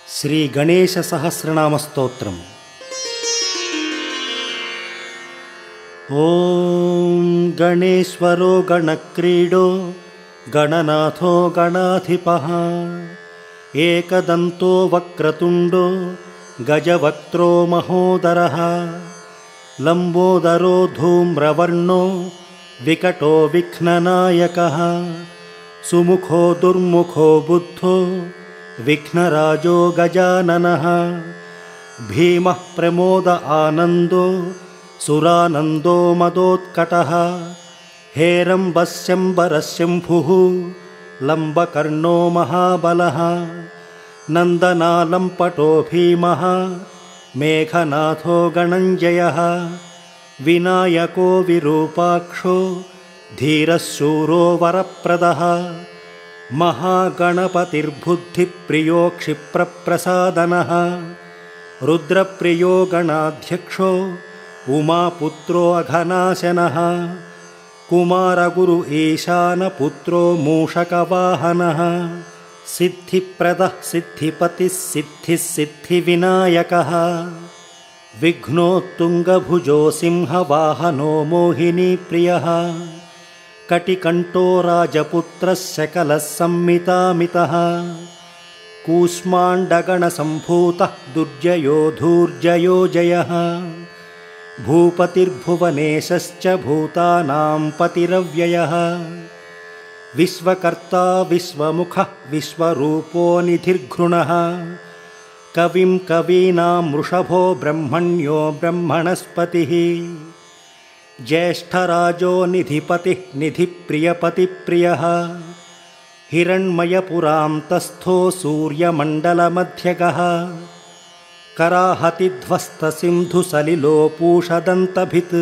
ಶ್ರೀ ಗಣೇಶ ಸಹಸ್ರನಾಮ ಸ್ತೋತ್ರಂ. ಓಂ ಗಣೇಶ್ವರೋ ಗಣಕ್ರೀಡೋ ಗಣನಾಥೋ ಗಣಾಧಿಪಃ ಏಕದಂತೋ ವಕ್ರತುಂಡೋ ಗಜವಕ್ತ್ರೋ ಮಹೋದರಃ ಲಂಬೋದರೋ ಧೂಮ್ರವರ್ಣೋ ವಿಕಟೋ ವಿಘ್ನನಾಯಕಃ ಸುಮುಖೋ ದುರ್ಮುಖೋ ಬುದ್ಧೋ ವಿಘ್ನರಾಜೋ ಗಜಾನನಃ ಭೀಮಃ ಪ್ರಮೋದ ಆನಂದೋ ಸುರಾನಂದೋ ಮದೋತ್ಕಟಃ ಹೇರಂಬಸ್ಯಂಬರಶಂಭುಃ ಲಂಬಕರ್ಣೋ ಮಹಾಬಲಃ ನಂದನಾಲಂಪಟೋ ಭೀಮಃ ಮೇಘನಾಥೋ ಗಣಂಜಯಃ ವಿನಾಯಕೋ ವಿರೂಪಾಕ್ಷೋ ಧೀರಶೂರೋ ವರಪ್ರದಃ ಮಹಾಗಣಪತಿರ್ಬುದ್ಧಿಪ್ರಿಯೋ ಕ್ಷಿಪ್ರಪ್ರಸಾದನಃ ರುದ್ರಪ್ರಿಯೋ ಗಣಾಧ್ಯಕ್ಷೋ ಉಮಾಪುತ್ರೋ ಅಘನಾಶನಃ ಕುಮಾರಗುರು ಈಶಾನಪುತ್ರೋ ಮೂಷಕವಾಹನಃ ಸಿದ್ಧಿಪ್ರದಃ ಸಿದ್ಧಿಪತಿಃ ಸಿದ್ಧಿವಿನಾಯಕಃ ವಿಘ್ನೋತ್ತುಂಗಭುಜೋ ಸಿಂಹವಾಹನೋ ಮೋಹಿನೀಪ್ರಿಯಃ ಕಟಿಕಂಠೋ ರಾಜಪುತ್ರಃ ಸಕಲಃ ಸಂಮಿತಾಮಿತಃ ಕೂಷ್ಮಾಂಡಗಣಸಂಭೂತಃ ದುರ್ಜಯೋ ಧೂರ್ಜಯೋ ಜಯಃ ಭೂಪತಿರ್ಭುವನೇಶಶ್ಚ ಭೂತಾನಾಂ ಪತಿರವ್ಯಯಃ ವಿಶ್ವಕರ್ತಾ ವಿಶ್ವಮುಖಃ ವಿಶ್ವರೂಪೋ ನಿಧಿರ್ಘೃಣಃ ಕವಿಂ ಕವೀನಾಂ ವೃಷಭೋ ಬ್ರಹ್ಮಣ್ಯೋ ಬ್ರಹ್ಮಣಸ್ಪತಿಃ ಜ್ಯೇಷ್ಠರಾಜೋ ನಿಧಿಪತಿಃ ನಿಧಿಪ್ರಿಯಪತಿಪ್ರಿಯಃ ಹಿರಣ್ಮಯಪುರಾಂತಸ್ಥೋ ಸೂರ್ಯಮಂಡಲಮಧ್ಯಗಃ ಕರಾಹತಿಧ್ವಸ್ತಸಿಂಧುಸಲಿಲೋಪೂಷದಂತಭಿತ್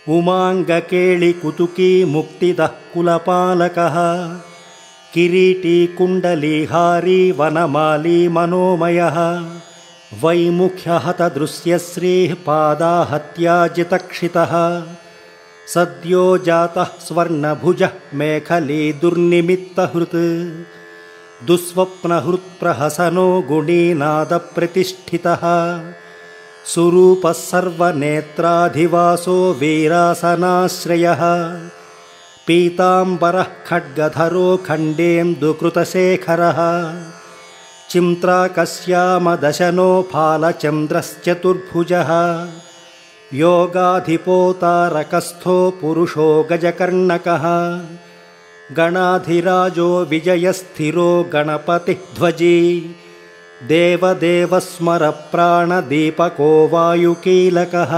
ಉಮಾಂಗಕೇಳಿಕುತುಕೀ ಮುಕ್ತಿದಃ ಕುಲಪಾಲಕಃ ಕಿರೀಟಿ ಕುಂಡಲೀಹಾರಿ ವನಮಾಲಿ ಮನೋಮಯಃ ವೈಮುಖ್ಯಹತದೃಶ್ಯಶ್ರೀಃ ಪಾದಾಹತ್ಯಾಜಿತಕ್ಷಿತಃ ಸದ್ಯೋ ಜಾತಃ ಸ್ವರ್ಣಭುಜಃ ಮೇಖಲೀ ದುರ್ನಿಮಿತ್ತಹೃತ್ ದುಸ್ವಪ್ನಹೃತ್ಪ್ರಹಸನೋ ಗುಣೀನಾದಪ್ರತಿಷ್ಠಿತಃ ಸುರೂಪಃ ಸರ್ವನೇತ್ರಾಧಿವಾಸೋ ವೀರಾಸನಾಶ್ರಯಃ ಪೀತಾಂಬರಃ ಖಡ್ಗಧರೋ ಖಂಡೇಂದುಕೃತಶೇಖರಃ ಚಿಂತ್ರಾಕಸ್ಯಾಮದಶನೋ ಫಾಲಚಂದ್ರಶ್ಚತುರ್ಭುಜಃ ಯೋಗಾಧಿಪೋತಾರಕಸ್ಥೋ ಪುರುಷೋ ಗಜಕರ್ಣಕಃ ಗಣಾಧಿರಾಜೋ ವಿಜಯಸ್ಥಿರೋ ಗಣಪತಿಧ್ವಜೀ ದೇವದೇವಸ್ಮರಪ್ರಾಣದೀಪಕೋ ವಾಯುಕೀಲಕಃ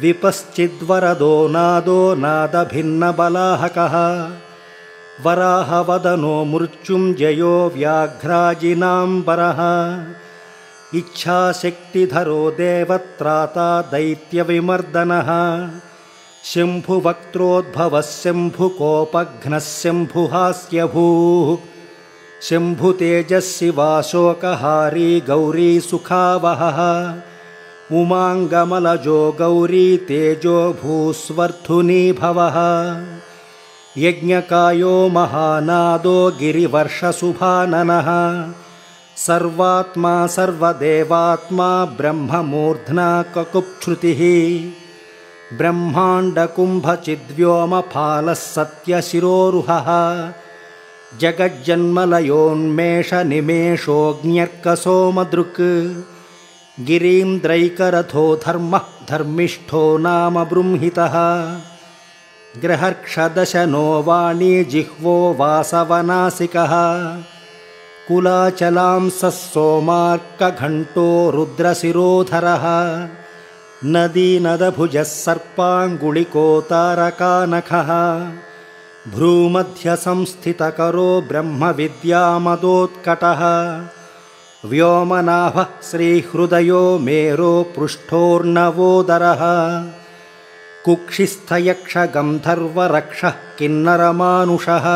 ವಿಪಶ್ಚಿದ್ವರದೋ ನಾದೋ ನಾದಭಿನ್ನಬಲಾಹಕಃ ವರಾಹವದನೋ ಮೃತ್ಯುಂಜಯೋ ವ್ಯಾಘ್ರಾಜಿನಾಂಬರಃ ಇಚ್ಛಾಶಕ್ತಿಧರೋ ದೇವತ್ರಾತಾ ದೈತ್ಯವಿಮರ್ದನಃ ಶಂಭುವಕ್ತ್ರೋದ್ಭವಃ ಶಂಭುಕೋಪಘ್ನಃ ಶಂಭುಹಾಸ್ಯಭೂಃ ಶಂಭುತೇಜಸ್ಸಿವಾಶೋಕಹಾರಿ ಗೌರೀಸುಖಾವಹಃ ಉಮಾಂಗಮಲಜೋ ಗೌರೀ ತೇಜೋ ಭೂಸ್ವರ್ಧುನೀಭವಃ ಯಜ್ಞಕಾಯೋ ಮಹಾನಾದೋ ಗಿರಿವರ್ಷಸುಭಾನನಃ ಸರ್ವಾತ್ಮಾ ಸರ್ವದೇವಾತ್ಮಾ ಬ್ರಹ್ಮಮೂರ್ಧ್ನಾ ಕಕುಪ್ಶ್ರುತಿಃ ಬ್ರಹ್ಮಾಂಡಕುಂಭಚಿದ್ವ್ಯೋಮಫಾಲಃ ಸತ್ಯಶಿರೋರುಹಃ ಜಗಜ್ಜನ್ಮಲಯೋನ್ಮೇಷನಿಮೇಷೋऽಗ್ನ್ಯರ್ಕಸೋಮದೃಕ್ ಗಿರೀಂದ್ರೈಕರಥೋ ಧರ್ಮಃ ಧರ್ಮಿಷ್ಠೋ ನಾಮ ಬೃಂಹಿತಃ ಗ್ರಹರ್ಕ್ಷದಶನೋ ವಾಣೀ ಜಿಹ್ವೋ ವಾಸವನಾಸಿಕಃ ಕುಲಾಚಲಾಂಸಃ ಸೋಮಾರ್ಕಘಂಟೋ ರುದ್ರಶಿರೋಧರಃ ನದೀನದಭುಜಃ ಸರ್ಪಾಂಗುಳಿಕೋತಾರಕಾನಖಃ ಭ್ರೂಮಧ್ಯಸಂಸ್ಥಿತಕರೋ ಬ್ರಹ್ಮವಿದ್ಯಾಮದೋತ್ಕಟಃ ವ್ಯೋಮನಾಭಃ ಶ್ರೀಹೃದಯೋ ಮೇರೋ ಪೃಷ್ಠೋರ್ಣವೋದರಃ ಕುಕ್ಷಿಸ್ಥಯಕ್ಷಗಂಧರ್ವರಕ್ಷಃ ಕಿನ್ನರಮಾನುಷಃ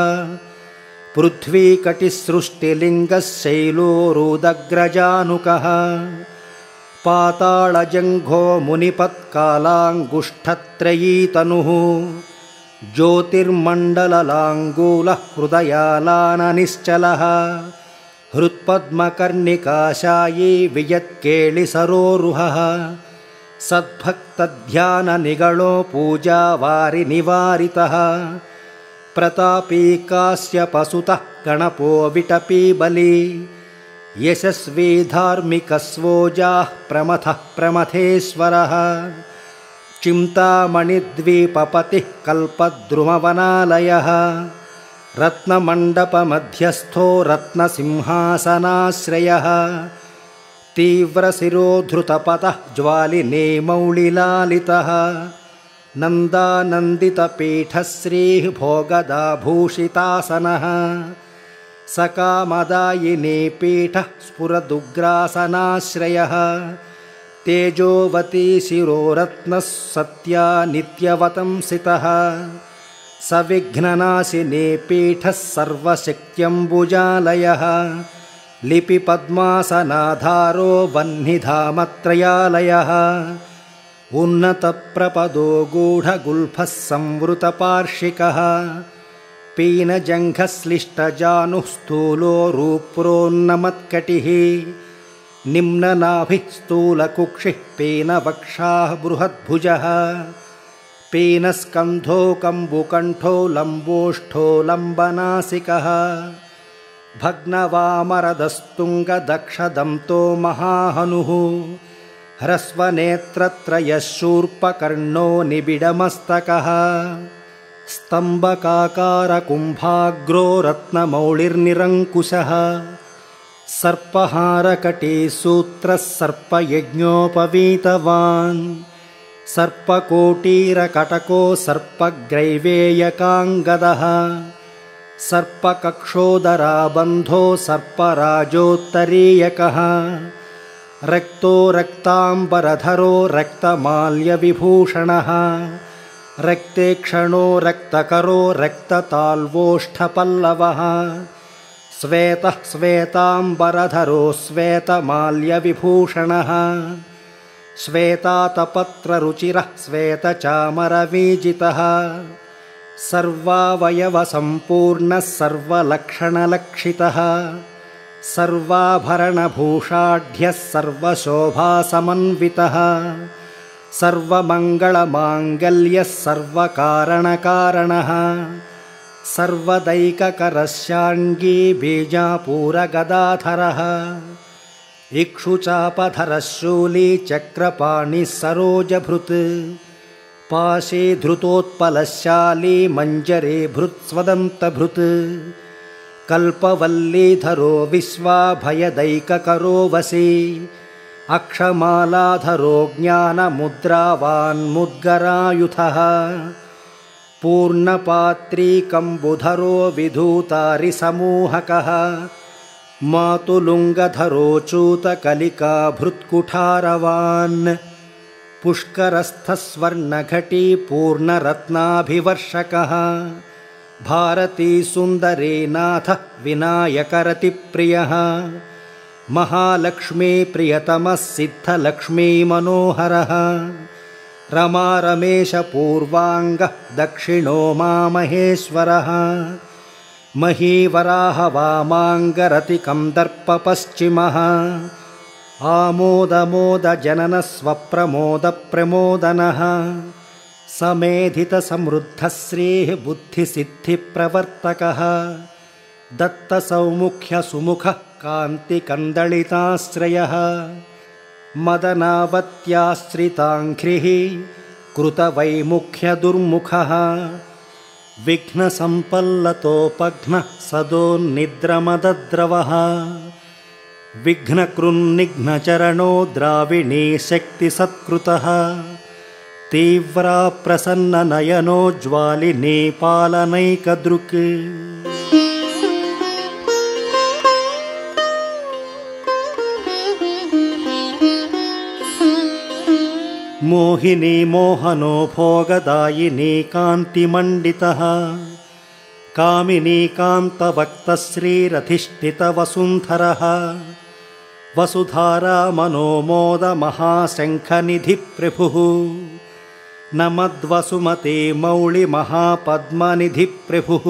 ಪೃಥ್ವೀಕಟಿಸೃಷ್ಟಿಲಿಂಗಃ ಶೈಲೋರುದಗ್ರಜಾನುಕಃ ಪಾತಾಳಜಂಘೋ ಮುನಿಪತ್ಕಾಲಾಂಗುಷ್ಠತ್ರಯೀತನುಃ ಜ್ಯೋತಿರ್ಮಂಡಲಲಾಂಗೂಲಃ ಹೃದಯಾಲಾನನಿಶ್ಚಲಃ ಹೃತ್ಪದ್ಮಕರ್ಣಿಕಾಶಾಯೀ ವಿಯತ್ಕೇಳಿಸರೋರುಹಃ ಸದ್ಭಕ್ತಧ್ಯಾನನಿಗಳೋ ಪೂಜಾವಾರಿ ನಿವಾರಿತಃ ಪ್ರತಾಪೀ ಕಾಶ್ಯಪಸುತಃ ಗಣಪೋ ವಿಟಪೀ ಬಲಿ ಯಶಸ್ವೀ ಧಾರ್ಮಿಕಸ್ವೋಜಾಃ ಪ್ರಮಥಃ ಪ್ರಮಥೇಶ್ವರಃ ಚಿಂತಾಮಣಿದ್ವೀಪಪತಿಃ ಕಲ್ಪದ್ರುಮವನಾಲಯಃ ರತ್ನಮಂಡಪಮಧ್ಯಸ್ಥೋ ರತ್ನಸಿಂಹಾಸನಾಶ್ರಯಃ ತೀವ್ರಶಿರೋಧೃತಪತಃ ಜ್ವಾಲಿನೇಮೌಳಿಲಾಲಿತಃ ನಂದಾನಂದಿತಪೀಠಶ್ರೀಃ ಭೋಗದಾಭೂಷಿತಾಸನಃ ಸಕಾಮದಾಯಿನೇ ಪೀಠಃ ಸ್ಫುರದುಗ್ರಾಸನಾಶ್ರಯಃ ತೇಜೋವತೀ ಶಿರೋರತ್ನಃ ಸತ್ಯಾ ನಿತ್ಯವತಂಸಿತಃ ಸವಿಘ್ನನಾಶಿನೇ ಪೀಠಃ ಸರ್ವಶಕ್ತ್ಯಂಬುಜಾಲಯಃ ಲಿಪಿಪದ್ಮಾಸನಾಧಾರೋ ವಹ್ನಿಧಾಮತ್ರಯಾಲಯಃ ಉನ್ನತಪ್ರಪದೋ ಗೂಢಗುಲ್ಫಃ ಸಂವೃತಪಾರ್ಷಿಕಃ ಪೀನಜಂಘಶ್ಲಿಷ್ಟಜಾನುಃ ಸ್ಥೂಲೋ ರೂಪ್ರೋನ್ನಮತ್ಕಟಿಃ ನಿಮ್ನನಾಭಿಃ ಸ್ಥೂಲಕುಕ್ಷಿಃ ಪೀನವಕ್ಷಾಃ ಬೃಹದ್ಭುಜಃ ಪೀನಸ್ಕಂಧೋ ಕಂಬುಕಂಠೋ ಲಂಬೋಷ್ಠೋ ಲಂಬನಾಸಿಕಃ ಭಗ್ನವಾಮರದಸ್ತುಂಗದಕ್ಷದಂತೋ ಮಹಾಹನುಃ ಹ್ರಸ್ವನೇತ್ರತ್ರಯಃ ಶೂರ್ಪಕರ್ಣೋ ನಿಬಿಡಮಸ್ತಕಃ ಸ್ತಂಭಕಾಕಾರಕುಂಭಾಗ್ರೋ ರತ್ನಮೌಳಿರ್ನಿರಂಕುಶಃ ಸರ್ಪಹಾರಕಟೀ ಸೂತ್ರಃ ಸರ್ಪಯಜ್ಞೋಪವೀತವಾನ್ ಸರ್ಪಕೋಟೀರಕಟಕೋ ಸರ್ಪಗ್ರೈವೇಯಕಾಂಗದಃ ಸರ್ಪಕಕ್ಷೋದರಾಬಂಧೋ ಸರ್ಪರಾಜೋತ್ತರೀಯಕಃ ರಕ್ತೋ ರಕ್ತಾಂಬರಧರೋ ರಕ್ತಮಾಲ್ಯವಿಭೂಷಣಃ ರಕ್ತೇಕ್ಷಣೋ ರಕ್ತಕರೋ ರಕ್ತತಾಲ್ವೋಷ್ಠಪಲ್ಲವಃ ಶ್ವೇತಃ ಶ್ವೇತಾಂಬರಧರೋ ಶ್ವೇತಮಾಲ್ಯವಿಭೂಷಣಃ ಶ್ವೇತಾತಪತ್ರರುಚಿರಃ ಶ್ವೇತಚಾಮರವಿಜಿತಃ ಸರ್ವಾವಯವಸಂಪೂರ್ಣಃ ಸರ್ವಲಕ್ಷಣಲಕ್ಷಿತಃ ಸರ್ವಾಭರಣಭೂಷಾಢ್ಯಃ ಸರ್ವಶೋಭಾಸಮನ್ವಿತಃ ಸರ್ವಮಂಗಳಮಾಂಗಲ್ಯಃ ಸರ್ವಕಾರಣಕಾರಣಃ ಸರ್ವದೈಕಕರಶಾಂಗೀ ಬೀಜಾಪೂರಗದಾಧರಃ ಇಕ್ಷುಚಾಪಧರಃ ಶೂಲೀ ಚಕ್ರಪಾಣಿಃ ಸರೋಜಭೃತ್ ಪಾಶೇ ಧೃತೋತ್ಪಲಶಾಲೀ ಮಂಜರೇ ಭೃತ್ಸ್ವದಂತಭೃತ್ ಕಲ್ಪವಲ್ಲೀಧರೋ ವಿಶ್ವಾಭಯದೈಕಕರೋ ವಶೀ ಅಕ್ಷಮಾಲಾಧರೋ ಜ್ಞಾನಮುದ್ರಾವಾನ್ಮುದ್ಗರಾಯುಧಃ ಪೂರ್ಣಪಾತ್ರೀಕಂಬುಧರೋ ವಿಧೂತಾರಿಸಮೂಹಕಃ ಮಾತುಲುಂಗಧರೋ ಚೂತಕಲಿಕಾಭೃತ್ಕುಠಾರವಾನ್ ಪುಷ್ಕರಸ್ಥಸ್ವರ್ಣಘಟೀ ಪೂರ್ಣರತ್ನಾಭಿವರ್ಷಕಃ ಭಾರತೀ ಸುಂದರೇ ನಾಥಃ ವಿನಾಯಕರತಿಪ್ರಿಯಃ ಮಹಾಲಕ್ಷ್ಮೀ ಪ್ರಿಯತಮಃ ಸಿದ್ಧಲಕ್ಷ್ಮೀ ಮನೋಹರಃ ರಮಾರಮೇಶ ಪೂರ್ವಾಂಗಃ ದಕ್ಷಿಣೋ ಮಾಮಹೇಶ್ವರಃ ಮಹೀವರಾಹ ವಾಮಾಂಗರತಿಕಂದರ್ಪ ಪಶ್ಚಿಮಃ ಆಮೋದಮೋದ ಜನನ ಸ್ವಪ್ರಮೋದ ಪ್ರಮೋದನಃ ಸಮೇಧಿತ ಸಮೃದ್ಧ ಶ್ರೀಃ ಬುದ್ಧಿಸಿದ್ಧಿ ಪ್ರವರ್ತಕಃ ದತ್ತ ಸೌಮುಖ್ಯ ಸುಮುಖ ಕಾಂತಿ ಕಂದಳಿತಾಶ್ರಯಃ ಮದನಾವತ್ಯಾಶ್ರಿತಾಂಘ್ರಿಃ ಕೃತವೈಮುಖ್ಯ ದುರ್ಮುಖಃ ವಿಘ್ನ ಸಂಪಲ್ಲತೋಪಘ್ನ ಸದೋನ್ನಿದ್ರಮದದ್ರವಃ ವಿಘ್ನಕೃನ್ನಿಘ್ನಚರಣೋ ದ್ರಾವಿಣೀ ಶಕ್ತಿ ಸತ್ಕೃತಃ ತೀವ್ರಾ ಪ್ರಸನ್ನನಯನೋ ಜ್ವಾಲಿನೇ ಪಾಲನೈಕದೃಕ್ ಮೋಹಿನಿ ಮೋಹನೋ ಭೋಗದಾಯಿನಿ ಕಾಂತಿಮಂಡಿತಃ ಕಾಮಿನಿ ಕಾಂತವಕ್ತಶ್ರೀರಧಿಷ್ಠಿತವಸುಂಧರಃ ವಸುಧಾರಾ ಮನೋಮೋದ ಮಹಾಶಂಖನಿಧಿ ಪ್ರಭುಃ ನಮದ್ವಸುಮತೆ ಮೌಳಿ ಮಹಾಪದ್ಮನಿಧಿ ಪ್ರಭುಃ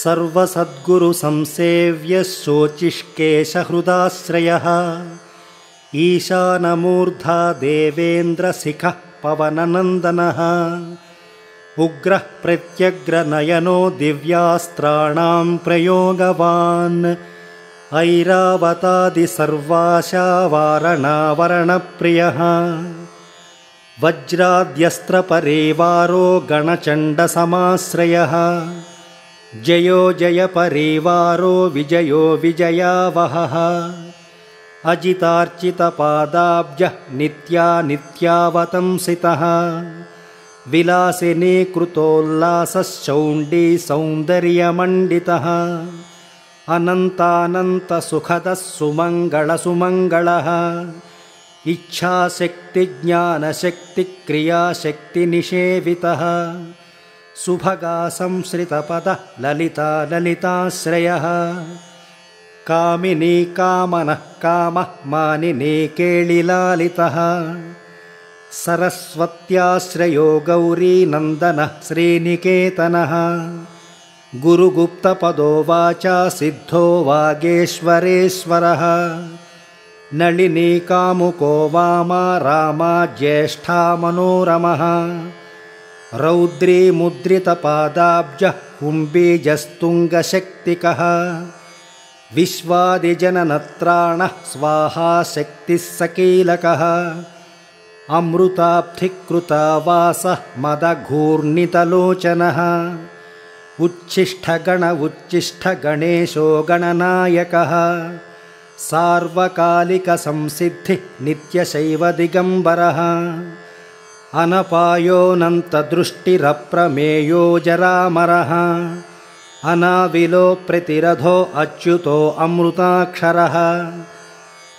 सर्वसद्गुरुसंसेव्यः शोचिष्केशहृदाश्रयः ईशानमूर्धा देवेन्द्रशिखः पवननन्दनः उग्रः प्रत्यग्रनयनो दिव्यास्त्राणां प्रयोगवान् ऐरावतादिसर्वाशावारणावरणप्रियः वज्राद्यस्त्रपरिवारो गणचण्डसमाश्रयः जयो जयपरिवारो विजयो विजयावहः अजितार्चितपादाब्जः नित्यानित्यावतंसितः विलासिनी कृतोल्लासश्चौण्डी सौन्दर्यमण्डितः अनन्तानन्तसुखदः सुमङ्गलसुमङ्गलः इच्छाशक्तिज्ञानशक्तिक्रियाशक्तिनिषेवितः सुभगा संश्रितपदः ललिता ललिताश्रयः कामिनी कामनः कामः मानिनी केळिलालितः सरस्वत्याश्रयो गौरीनन्दनः श्रीनिकेतनः गुरुगुप्तपदो वाचा सिद्धो वागेश्वरेश्वरः नलिनी कामुको वामा रामा ज्येष्ठा मनोरमः रौद्री मुद्रितपादाब्जः कुम्बीजस्तुङ्गशक्तिकः विश्वादिजननत्राणः स्वाहा शक्तिः सकीलकः अमृताब्धिकृतावासः मदघूर्णितलोचनः उच्छिष्टगणेशो गणनायकः सार्वकालिकसंसिद्धिः नित्यशैव दिगम्बरः अनपायोऽनन्तदृष्टिरप्रमेयो जरामरः अनाविलो प्रतिरथो अच्युतो अमृताक्षरः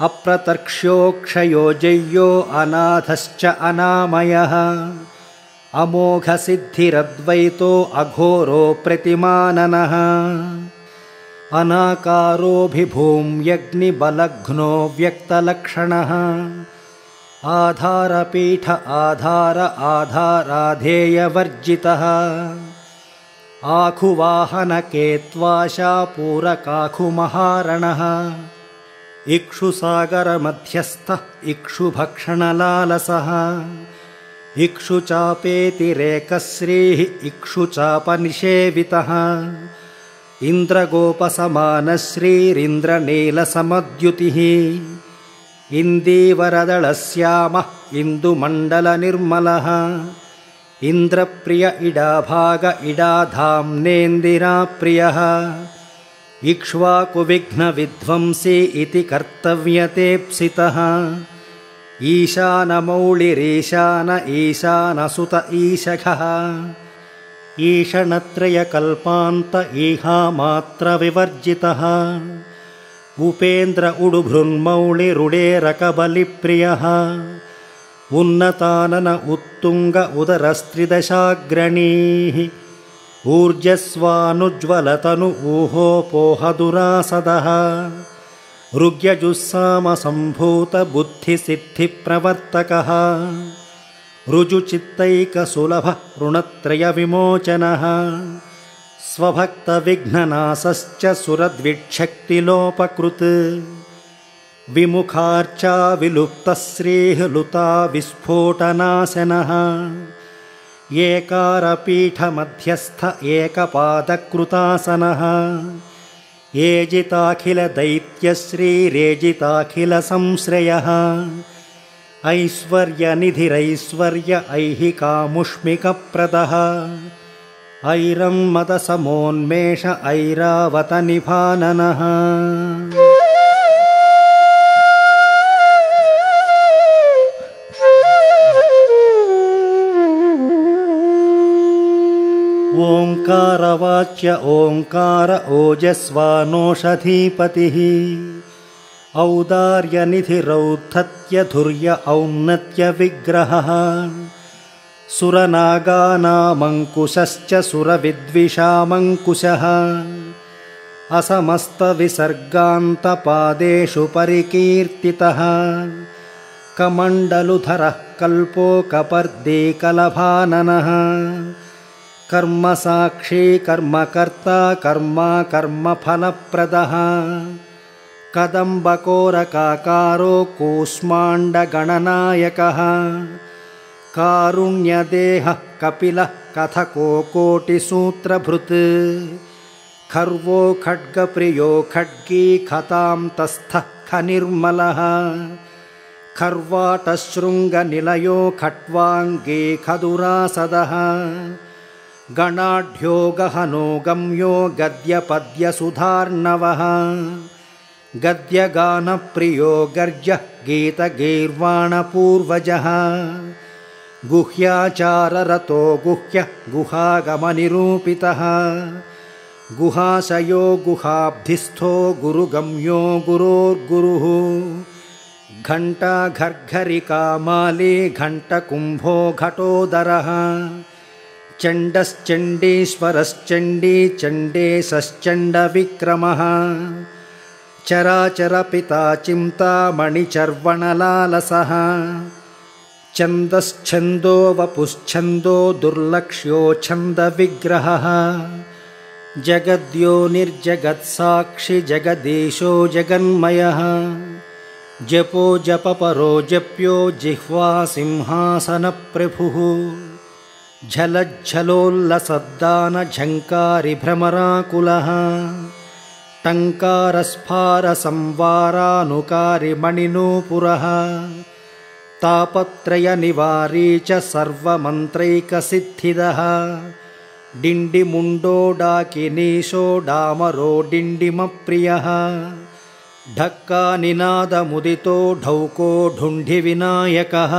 अप्रतर्क्ष्योक्षयो जय्यो अनाथश्च अनामयः अमोघसिद्धिरद्वैतो अघोरो प्रतिमाननः अनाकारोऽभिभूम्यग्निबलघ्नो व्यक्तलक्षणः आधारपीठ आधाराधेयवर्जितः आखुवाहनकेत्वाशापूरकाखुमहारणः इक्षुसागरमध्यस्थः इक्षुभक्षणलालसः इक्षुचापेतिरेकश्रीः इक्षुचापनिषेवितः इन्द्रगोपसमानश्रीरिन्द्रनीलसमद्युतिः इन्दीवरदलश्यामः इन्दुमण्डलनिर्मलः इन्द्रप्रिय इडाभाग इडाधाम्नेन्दिराप्रियः इक्ष्वाकुविघ्नविध्वंसी इति कर्तव्यतेप्सितः ईशानमौळिरीशान ईशानसुत ईशखः ईषणत्रयकल्पान्त ईहामात्रविवर्जितः उपेन्द्र उडुभृन्मौळिरुडेरकबलिप्रियः उन्नतानन उत्तुङ्ग उदरस्त्रिदशाग्रणीः ऊर्जस्वानुज्वलतनु ऊहोपोहदुरासदः ऋग्यजुस्सामसम्भूतबुद्धिसिद्धिप्रवर्तकः ऋजुचित्तैकसुलभः ऋणत्रयविमोचनः स्वभक्तविघ्ननाशश्च सुरद्विक्षक्तिलोपकृत् विमुखार्चाविलुप्तश्रीः लुता विस्फोटनाशनः एकारपीठमध्यस्थ एकपादकृतासनः एजिताखिलदैत्यश्रीरेजिताखिलसंश्रयः ऐश्वर्यनिधिरैश्वर्य ऐहिकामुष्मिकप्रदः ऐरन्मदसमोन्मेष ऐरावतनिभाननः ओंकारवाच्य ओंकार ओजस्वानोषधीपतिः औदार्यनिधिरौद्धत्यधुर्य औन्नत्यविग्रहः सुरनागानामङ्कुशश्च सुरविद्विषामङ्कुशः असमस्तविसर्गान्तपादेषु परिकीर्तितः कमण्डलुधरः कल्पोकपर्दी कलभाननः कर्मसाक्षी कर्मकर्ता कर्मा कर्मफलप्रदः कदम्बकोरकाकारो कूष्माण्डगणनायकः कारुण्यदेहः कपिलः कथको कोटिसूत्रभृत् खर्वो खड्गप्रियो खड्गी खतान्तस्थः खनिर्मलः खर्वाटशृङ्गनिलयो खट्वाङ्गी खदुरासदः गणाढ्यो गहनो गम्यो गद्यपद्यसुधार्णवः गद्यगानप्रियो गर्जः गीतगीर्वाणपूर्वजः गुह्याचाररतो गुह्यः गुहागमनिरूपितः गुहाशयो गुहाब्धिस्थो गुरुगम्यो गुरोर्गुरुः घण्टाघर्घरिकामाली घण्टकुम्भो घटोदरः चण्डश्चण्डीश्वरश्चण्डी चण्डेशश्चण्डविक्रमः चराचरपिता चिन्तामणिचर्वणलालसः छन्दश्छन्दो वपुश्छन्दो दुर्लक्ष्यो छन्दविग्रहः जगद्यो निर्जगत्साक्षि जगदीशो जगन्मयः जपो जपपरो जप्यो जिह्वा सिंहासनप्रभुः झलज्झलोल्लसद्दानझङ्कारि भ्रमराकुलः टङ्कारस्फारसंवारानुकारि मणिनूपुरः तापत्रयनिवारी च सर्वमन्त्रैकसिद्धिदः डिण्डिमुण्डो डाकिनीशो डामरो डिण्डिमप्रियः ढक्कानिनादमुदितो ढौको ढुण्ढिविनायकः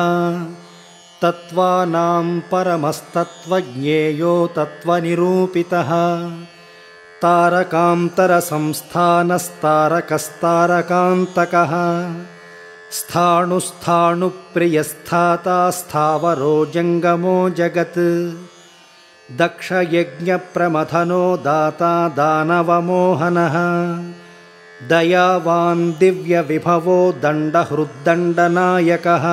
तत्त्वानां परमस्तत्त्वज्ञेयो तत्त्वनिरूपितः तारकान्तरसंस्थानस्तारकस्तारकान्तकः स्थाणुस्थाणुप्रियस्थाता स्थावरो जङ्गमो जगत् दक्षयज्ञप्रमथनो दाता दानवमोहनः दयावान् दिव्यविभवो दण्डहृद्दण्डनायकः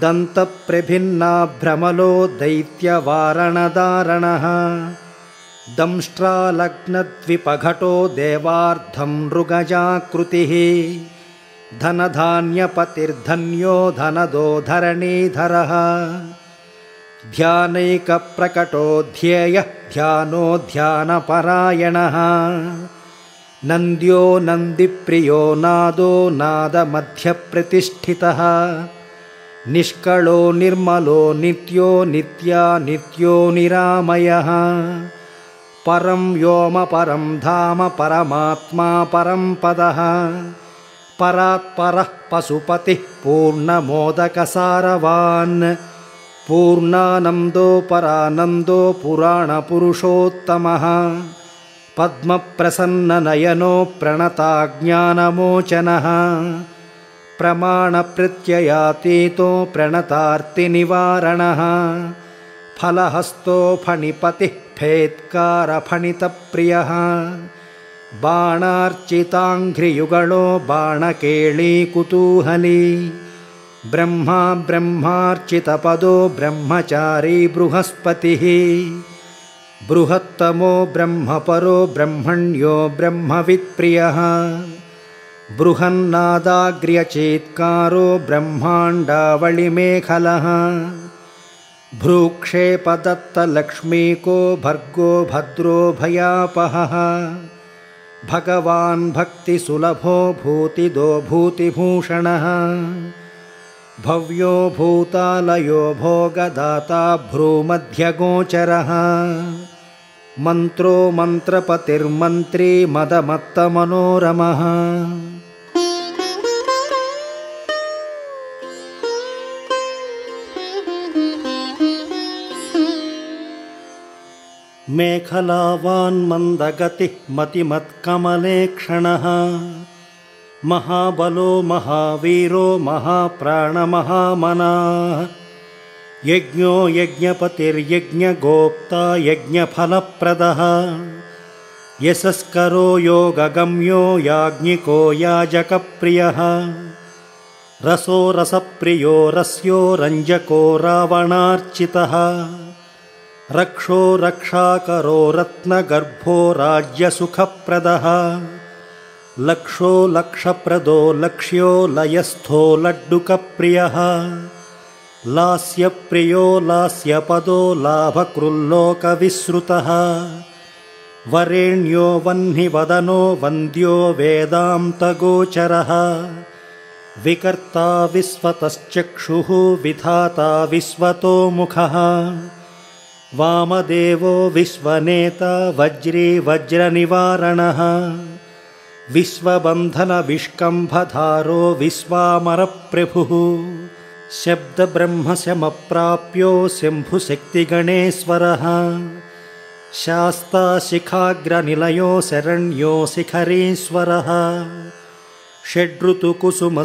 दन्तप्रभिन्नाभ्रमलो दैत्यवारणदारणः दंष्ट्रालग्नद्विपघटो देवार्धं नृगजाकृतिः धनधान्यपतिर्धन्यो धनदो धरणीधरः ध्यानैकप्रकटो ध्येयः ध्यानो ध्यानपरायणः नन्द्यो नन्दिप्रियो नादो नादमध्यप्रतिष्ठितः निष्कळो निर्मलो नित्यो नित्यानित्यो निरामयः परं व्योम परं धाम परमात्मा परं पदः परात्परः पशुपतिः पूर्णमोदकसारवान् पूर्णानन्दो परानन्दो पुराणपुरुषोत्तमः पद्मप्रसन्ननयनो प्रणताज्ञानमोचनः प्रमाणप्रत्ययातीतो प्रणतार्तिनिवारणः फलहस्तो फणिपतिः फेत्कारफणितप्रियः बाणार्चिताङ्घ्रियुगलो बाणकेळीकुतूहली ब्रह्मा ब्रह्मार्चितपदो ब्रह्मचारी बृहस्पतिः बृहत्तमो ब्रह्मपरो ब्रह्मण्यो ब्रह्मवित्प्रियः बृहन्नादाग्र्यचेत्कारो ब्रह्माण्डावलिमेखलः भ्रूक्षेपदत्तलक्ष्मीको भर्गो भद्रो भयापहः भगवान् भक्तिसुलभो भूतिदो भूतिभूषणः भव्यो भूतालयो भोगदाता भ्रूमध्यगोचरः मन्त्रो मन्त्रपतिर्मन्त्री मदमत्तमनोरमः मेखलावान् मन्दगतिः मतिमत्कमलेक्षणः महाबलो महावीरो महाप्राणमहामनाः यज्ञो यज्ञपतिर्यज्ञगोप्ता यज्ञफलप्रदः यशस्करो योगगम्यो याज्ञिको याजकप्रियः रसो रसप्रियो रस्यो रञ्जको रावणार्चितः रक्षो रक्षाकरो रत्नगर्भो राज्यसुखप्रदः लक्षो लक्षप्रदो लक्ष्यो लयस्थो लड्डुकप्रियः लास्यप्रियो लास्यपदो लाभकृल्लोकविसृतः वरेण्यो वह्निवदनो वन्द्यो वेदान्तगोचरः विकर्ता विश्वतश्चक्षुः विधाता विश्वतो मुखः वामदेवो विश्वनेता वज्री वज्रनिवारणः विश्वबन्धनविष्कम्भधारो विश्वामरप्रभुः शब्दब्रह्मशमप्राप्यो शम्भुशक्तिगणेश्वरः शास्ता शिखाग्रनिलयो शरण्यो शिखरीश्वरः षड्ऋतुकुसुम